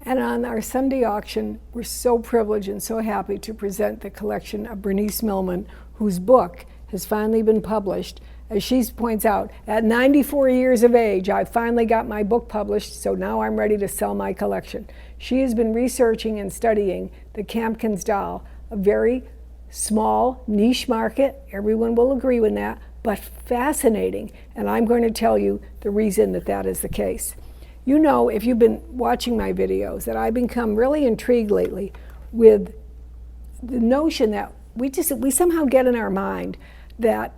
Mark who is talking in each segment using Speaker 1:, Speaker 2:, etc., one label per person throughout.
Speaker 1: And on our Sunday auction, we're so privileged and so happy to present the collection of Bernice Millman, whose book has finally been published. As she points out, at 94 years of age, I finally got my book published, so now I'm ready to sell my collection. She has been researching and studying the Kamkins doll, a very small niche market. Everyone will agree with that, but fascinating. And I'm going to tell you the reason that that is the case. You know, if you've been watching my videos, that I've become really intrigued lately with the notion that we somehow get in our mind that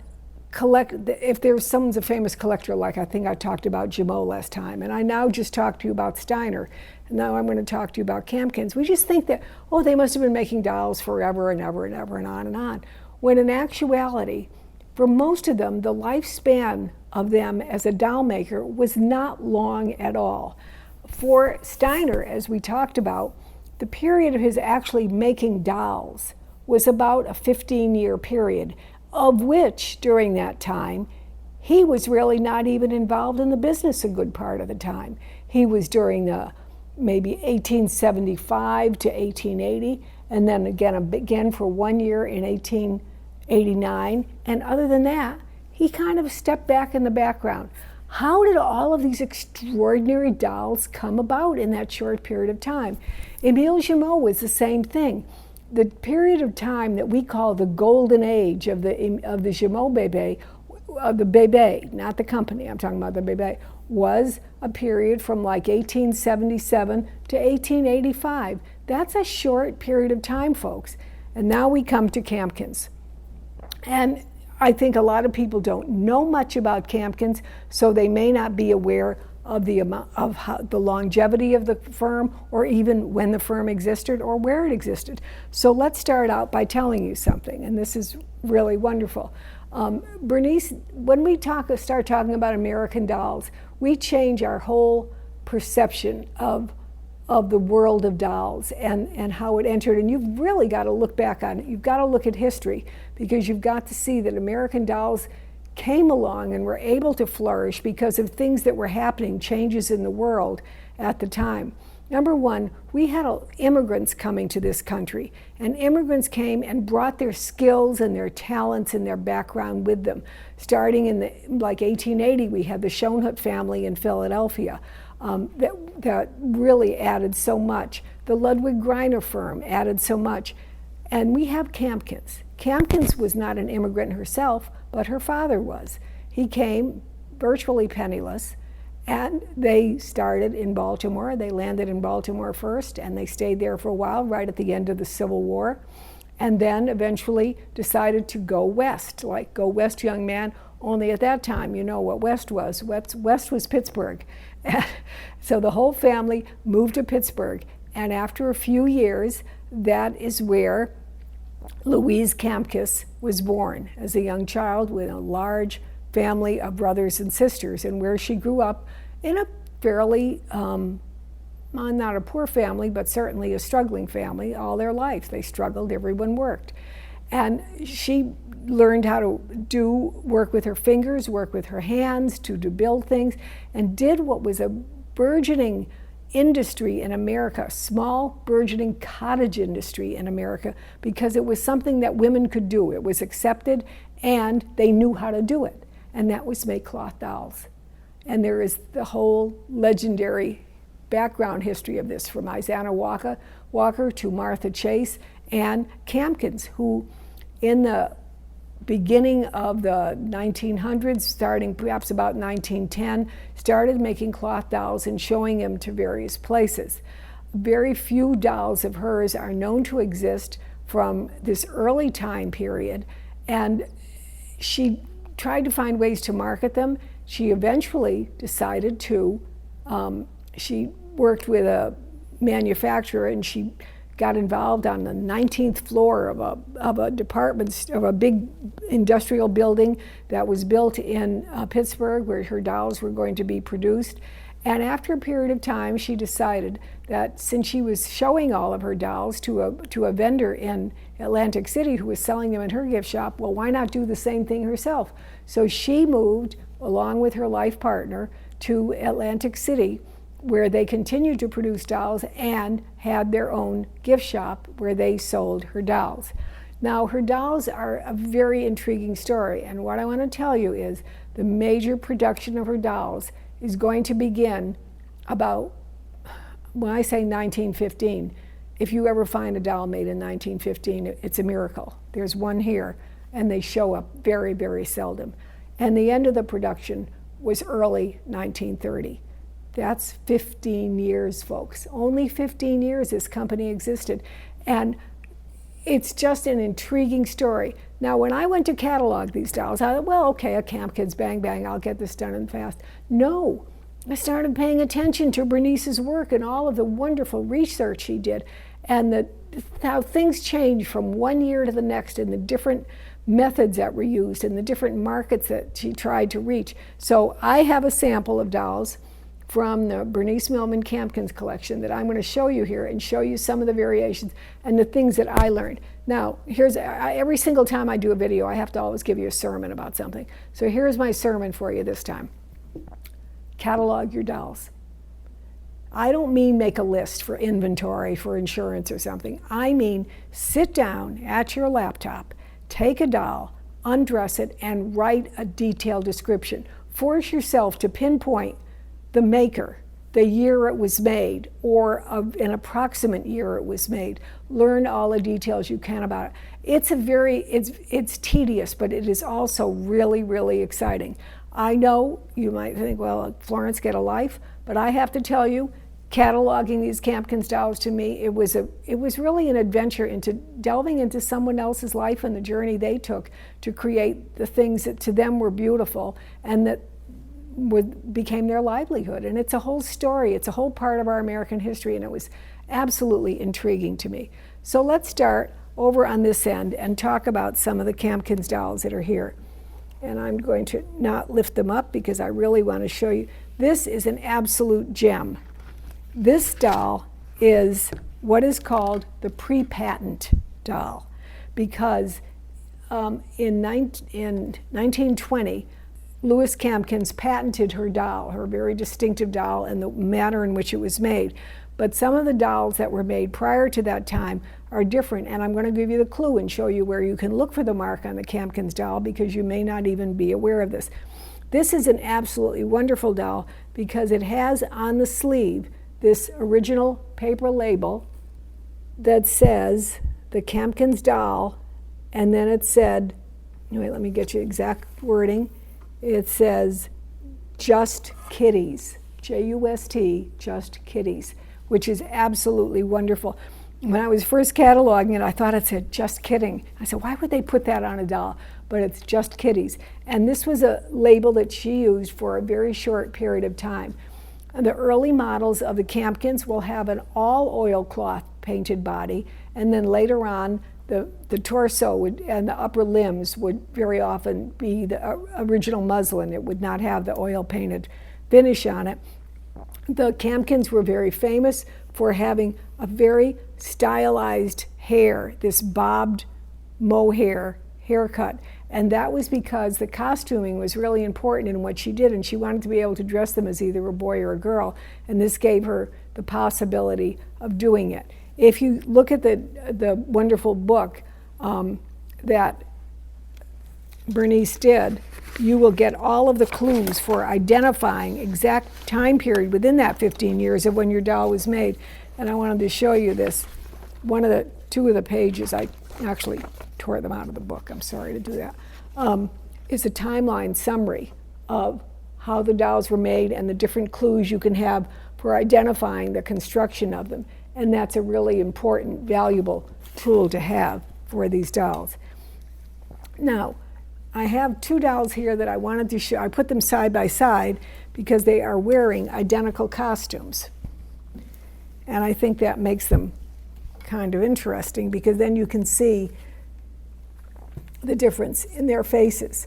Speaker 1: if there's someone's a famous collector, like I think I talked about Jameau last time, and I now just talked to you about Steiner, and now I'm going to talk to you about Kamkins. We just think that, oh, they must have been making dolls forever and ever and ever and on and on. When in actuality, for most of them, the lifespan of them as a doll maker was not long at all. For Steiner, as we talked about, the period of his actually making dolls was about a 15-year period, of which, during that time, he was really not even involved in the business a good part of the time. He was during the maybe 1875 to 1880, and then again for 1 year in 1889, and other than that, he kind of stepped back in the background. How did all of these extraordinary dolls come about in that short period of time? Émile Jameau was the same thing. The period of time that we call the golden age of the Jameau bébé, the bébé, not the company, I'm talking about the bébé, was a period from like 1877 to 1885. That's a short period of time, folks. And now we come to Kamkins. And I think a lot of people don't know much about Kamkins, so they may not be aware of the longevity of the firm, or even when the firm existed or where it existed. So let's start out by telling you something, and this is really wonderful. Bernice, when we start talking about American dolls, we change our whole perception of the world of dolls and how it entered. And you've really got to look back on it. You've got to look at history, because you've got to see that American dolls came along and were able to flourish because of things that were happening, changes in the world at the time. Number one, we had immigrants coming to this country, and immigrants came and brought their skills and their talents and their background with them. Starting in like 1880, we had the Schoenhut family in Philadelphia that really added so much. The Ludwig Greiner firm added so much. And we have Kamkins. Kamkins was not an immigrant herself, but her father was. He came virtually penniless, and they started in Baltimore. They landed in Baltimore first, and they stayed there for a while, right at the end of the Civil War, and then eventually decided to go west, like go west, young man. Only at that time, you know what west was. West was Pittsburgh. So the whole family moved to Pittsburgh, and after a few years, that is where Louise Kamkins was born as a young child with a large family of brothers and sisters, and where she grew up in a fairly, not a poor family, but certainly a struggling family all their life. They struggled, everyone worked. And she learned how to work with her fingers, work with her hands, to build things, and did what was a burgeoning industry in America, a small burgeoning cottage industry in America, because it was something that women could do. It was accepted, and they knew how to do it, and that was make cloth dolls. And there is the whole legendary background history of this, from Isana Walker to Martha Chase and Kamkins, who in the beginning of the 1900s, starting perhaps about 1910, started making cloth dolls and showing them to various places. Very few dolls of hers are known to exist from this early time period, and she tried to find ways to market them. She eventually decided to, she worked with a manufacturer, and she got involved on the 19th floor of a big industrial building that was built in Pittsburgh, where her dolls were going to be produced. And after a period of time, she decided that since she was showing all of her dolls to a vendor in Atlantic City who was selling them in her gift shop, well, why not do the same thing herself? So she moved, along with her life partner, to Atlantic City, where they continued to produce dolls and had their own gift shop where they sold her dolls. Now, her dolls are a very intriguing story, and what I want to tell you is the major production of her dolls is going to begin about, when I say 1915, if you ever find a doll made in 1915, it's a miracle. There's one here, and they show up very, very seldom. And the end of the production was early 1930. That's 15 years, folks. Only 15 years this company existed. And it's just an intriguing story. Now, when I went to catalog these dolls, I thought, well, okay, a Kamkins, bang, bang, I'll get this done and fast. No, I started paying attention to Bernice's work and all of the wonderful research she did, and how things changed from one year to the next, and the different methods that were used and the different markets that she tried to reach. So I have a sample of dolls from the Bernice Millman Kamkins collection that I'm going to show you here and show you some of the variations and the things that I learned. Now, every single time I do a video, I have to always give you a sermon about something. So here's my sermon for you this time. Catalog your dolls. I don't mean make a list for inventory, for insurance or something. I mean sit down at your laptop, take a doll, undress it, and write a detailed description. Force yourself to pinpoint the maker, the year it was made, or an approximate year it was made. Learn all the details you can about it. It's tedious, but it is also really, really exciting. I know you might think, well, Florence, get a life, but I have to tell you, cataloging these Kamkins dolls, to me, it was really an adventure into delving into someone else's life and the journey they took to create the things that to them were beautiful and that became their livelihood. And it's a whole story, it's a whole part of our American history, and it was absolutely intriguing to me. So let's start over on this end and talk about some of the Kamkins dolls that are here. And I'm going to not lift them up because I really want to show you. This is an absolute gem. This doll is what is called the pre-patent doll, because in 1920, Louis Kamkins patented her doll, her very distinctive doll, and the manner in which it was made. But some of the dolls that were made prior to that time are different, and I'm going to give you the clue and show you where you can look for the mark on the Kamkins doll, because you may not even be aware of this. This is an absolutely wonderful doll because it has on the sleeve this original paper label that says the Kamkins doll, and then it said, wait, let me get you exact wording. It says Just Kitties, J-U-S-T, Just Kitties, which is absolutely wonderful. When I was first cataloging it, I thought it said Just Kidding. I said, why would they put that on a doll? But it's Just Kitties. And this was a label that she used for a very short period of time. And the early models of the Kamkins will have an all oilcloth painted body, and then later on the torso and the upper limbs would very often be the original muslin. It would not have the oil painted finish on it. The Kamkins were very famous for having a very stylized hair, this bobbed mohair haircut. And that was because the costuming was really important in what she did, and she wanted to be able to dress them as either a boy or a girl, and this gave her the possibility of doing it. If you look at the wonderful book that Bernice did, you will get all of the clues for identifying exact time period within that 15 years of when your doll was made. And I wanted to show you this. Two of the pages, I actually tore them out of the book, I'm sorry to do that, is a timeline summary of how the dolls were made and the different clues you can have for identifying the construction of them. And that's a really important, valuable tool to have for these dolls. Now, I have two dolls here that I wanted to show. I put them side by side because they are wearing identical costumes. And I think that makes them kind of interesting, because then you can see the difference in their faces.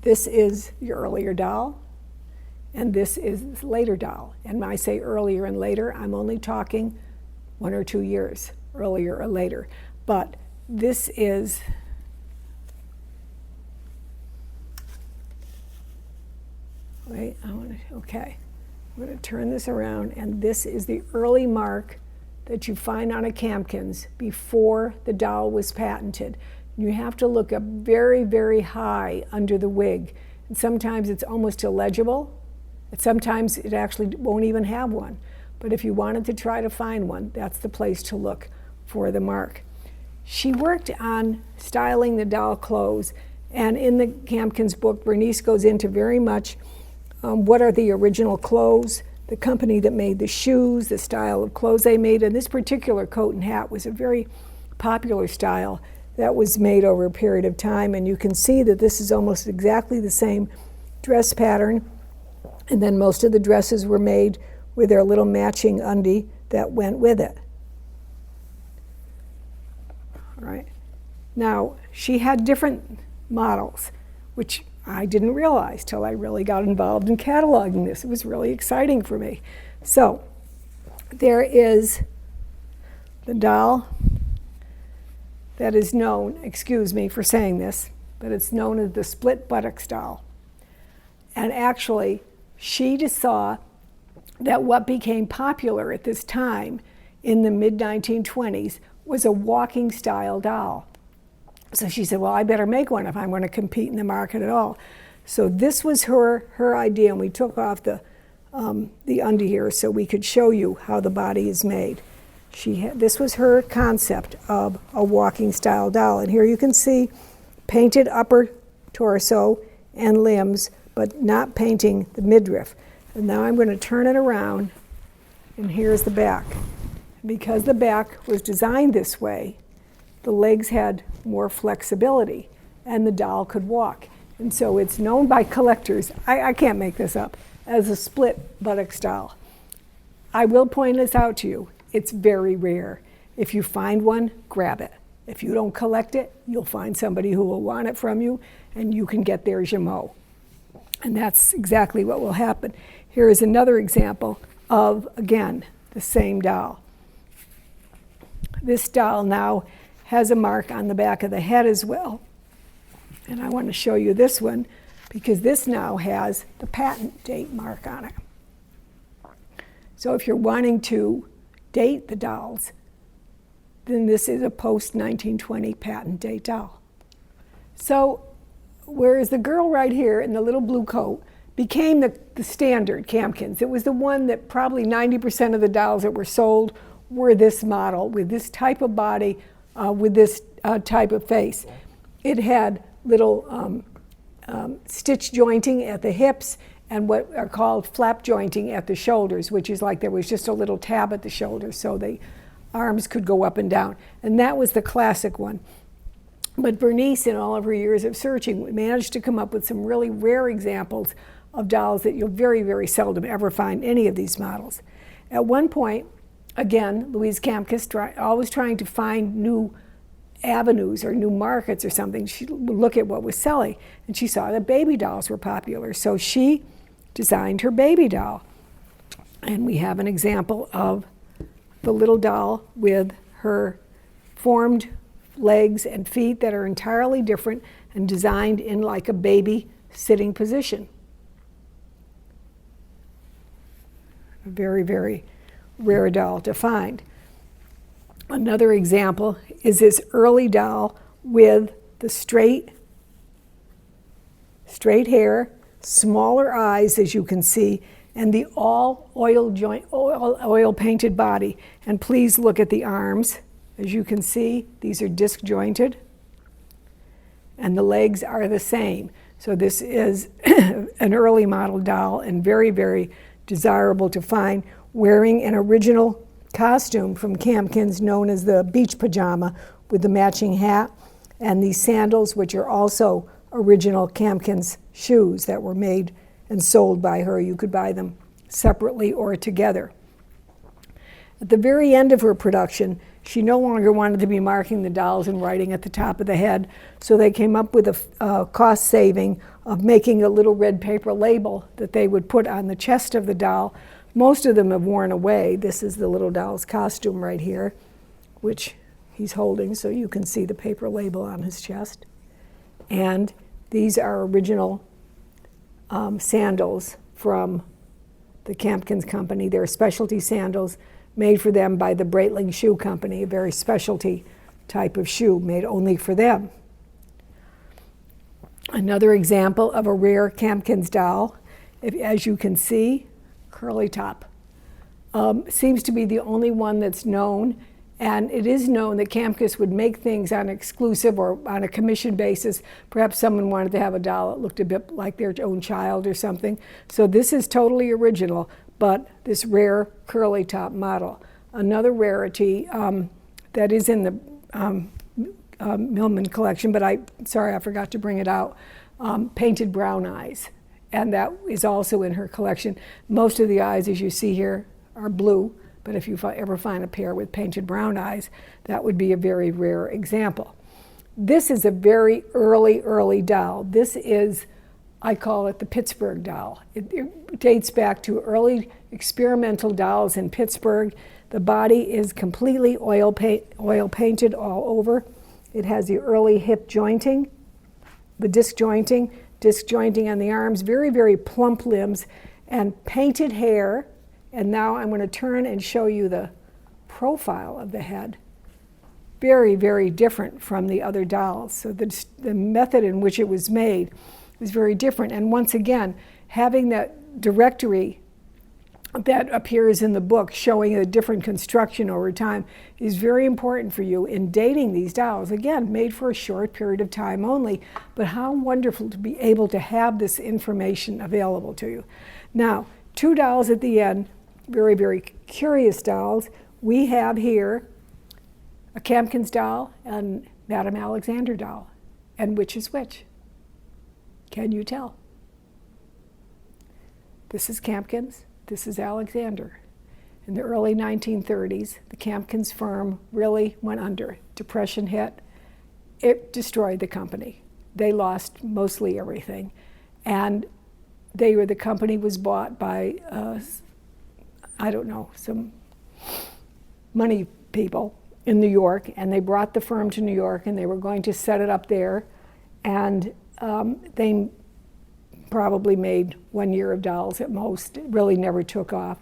Speaker 1: This is your earlier doll, and this is this later doll. And when I say earlier and later, I'm only talking 1 or 2 years earlier or later. But this is okay. I'm going to turn this around, and this is the early mark that you find on a Kamkins before the doll was patented. You have to look up very, very high under the wig. And sometimes it's almost illegible. And sometimes it actually won't even have one. But if you wanted to try to find one, that's the place to look for the mark. She worked on styling the doll clothes. And in the Kamkins book, Bernice goes into very much what are the original clothes, the company that made the shoes, the style of clothes they made. And this particular coat and hat was a very popular style that was made over a period of time. And you can see that this is almost exactly the same dress pattern. And then most of the dresses were made with their little matching undie that went with it. All right. Now, she had different models, which I didn't realize till I really got involved in cataloging this. It was really exciting for me. So, there is the doll that is known, excuse me for saying this, but it's known as the split buttocks doll. And actually, she just saw that what became popular at this time in the mid-1920s was a walking style doll. So she said, well, I better make one if I'm going to compete in the market at all. So this was her idea, and we took off the undie here so we could show you how the body is made. This was her concept of a walking style doll. And here you can see painted upper torso and limbs, but not painting the midriff. And now I'm going to turn it around, and here's the back. Because the back was designed this way, the legs had more flexibility, and the doll could walk. And so it's known by collectors, I can't make this up, as a split buttocks doll. I will point this out to you. It's very rare. If you find one, grab it. If you don't collect it, you'll find somebody who will want it from you, and you can get their Jameau. And that's exactly what will happen. Here is another example of, again, the same doll. This doll now has a mark on the back of the head as well. And I want to show you this one because this now has the patent date mark on it. So if you're wanting to date the dolls, then this is a post-1920 patent date doll. So whereas the girl right here in the little blue coat became the standard Kamkins, it was the one that probably 90% of the dolls that were sold were this model with this type of body, with this type of face. It had little stitch jointing at the hips and what are called flap jointing at the shoulders, which is like there was just a little tab at the shoulders so the arms could go up and down. And that was the classic one. But Bernice, in all of her years of searching, managed to come up with some really rare examples of dolls that you'll very, very seldom ever find any of these models. At one point, again, Louise Kamkins, always trying to find new avenues or new markets or something, she would look at what was selling, and she saw that baby dolls were popular. So she designed her baby doll. And we have an example of the little doll with her formed legs and feet that are entirely different and designed in like a baby sitting position. A very, very rare doll to find. Another example is this early doll with the straight hair, smaller eyes, as you can see, and the all oil painted body. And please look at the arms. As you can see, these are disc jointed, and the legs are the same. So this is an early model doll and very, very desirable to find, wearing an original costume from Kamkins known as the beach pajama with the matching hat and these sandals, which are also original Kamkins shoes that were made and sold by her. You could buy them separately or together. At the very end of her production, she no longer wanted to be marking the dolls and writing at the top of the head, so they came up with a cost saving of making a little red paper label that they would put on the chest of the doll. Most of them have worn away. This is the little doll's costume right here, which he's holding, so you can see the paper label on his chest. And these are original sandals from the Kamkins company. They're specialty sandals made for them by the Breitling Shoe Company, a very specialty type of shoe made only for them. Another example of a rare Kamkins doll, as you can see, curly top. Seems to be the only one that's known, and it is known that Kamkins would make things on exclusive or on a commission basis. Perhaps someone wanted to have a doll that looked a bit like their own child or something. So this is totally original, but this rare curly top model. Another rarity that is in the Millman collection, but I forgot to bring it out, painted brown eyes. And that is also in her collection. Most of the eyes, as you see here, are blue, but if you ever find a pair with painted brown eyes, that would be a very rare example. This is a very early doll. This is, I call it the Pittsburgh doll. It dates back to early experimental dolls in Pittsburgh. The body is completely oil painted all over. It has the early hip jointing, the disc jointing on the arms, very plump limbs, and painted hair. And now I'm going to turn and show you the profile of the head. Very different from the other dolls. So the method in which it was made was very different. And once again, having that directory that appears in the book showing a different construction over time is very important for you in dating these dolls. Again, made for a short period of time only, but how wonderful to be able to have this information available to you. Now, two dolls at the end, very curious dolls. We have here a Kamkins doll and Madame Alexander doll. And which is which? Can you tell? This is Kamkins. This is Alexander. In the early 1930s, the Kamkins firm really went under. Depression hit. It destroyed the company. They lost mostly everything. And the company was bought by, some money people in New York, and they brought the firm to New York, and they were going to set it up there. And they probably made 1 year of dolls at most. It really never took off.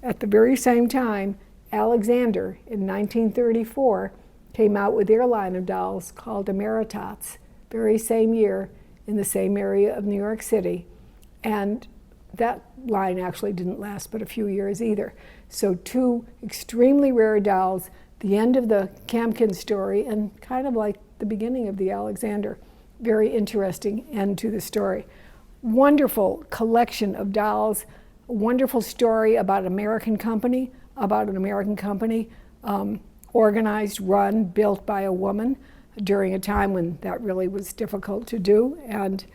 Speaker 1: At the very same time, Alexander, in 1934, came out with their line of dolls called Ameritots, very same year, in the same area of New York City. And that line actually didn't last but a few years either. So two extremely rare dolls, the end of the Kamkins story, and kind of like the beginning of the Alexander. Very interesting end to the story. Wonderful collection of dolls, a wonderful story about an American company, organized, run, built by a woman during a time when that really was difficult to do, and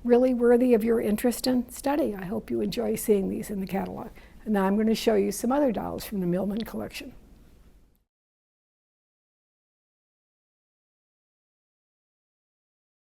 Speaker 1: really worthy of your interest and study. I hope you enjoy seeing these in the catalog. And now I'm going to show you some other dolls from the Millman collection.